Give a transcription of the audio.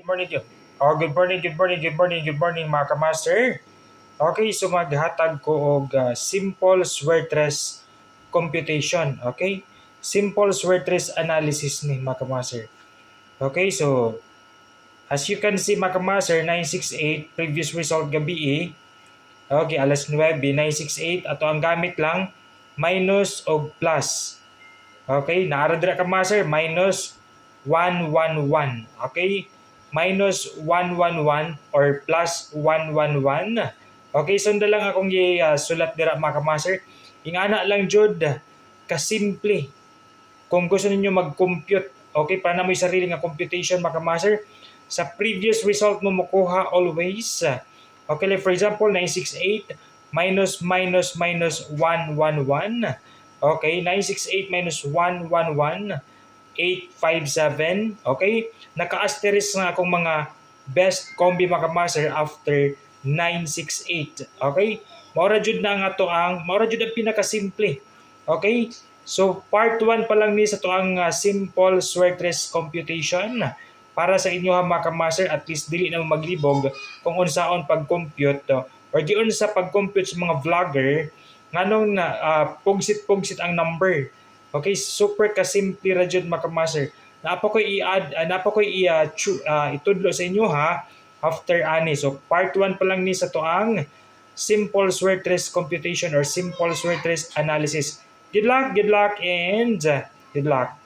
morning yun. Oh, good morning mga kamaster. Okay, so maghatag ko og simple Sweatres computation. Okay? Simple Sweatres analysis ni mga kamaster. Okay, so as you can see mga kamaster, 968 previous result gabi eh. Okay, alas 9, 968 ato ang gamit lang minus o plus. Okay, naara dira ka master minus 111. Okay? Minus 111 or plus 111. Okay, sunda lang akong sulat dira mga master. Ingana lang jud kasimple. Kung gusto ninyo mag-compute, okay, para na mo sarili nga computation mga master, sa previous result mo makuha always. Okay, like for example, 968 minus 111. Okay, 968 minus 111, 857. Okay, naka-asterisk na akong mga best combi mga master after 968. Okay, maura jud na nga to ang, maura jud ang pinakasimple. Okay, so part 1 pa lang ni sa to ang simple Sweatres computation. Para sa inyo ha mga master, at least dili na maglibog kung unsaon pag-compute or di unsa pag-compute sa mga vlogger nganong na pugsit-pugsit ang number. Okay, super kasimple ra jud mga master. Napa ko i-add, napa ko itudlo sa inyo ha after ani. So part 1 pa lang ni sa to ang simple Sweatres computation or simple Sweatres analysis. Good luck and good luck.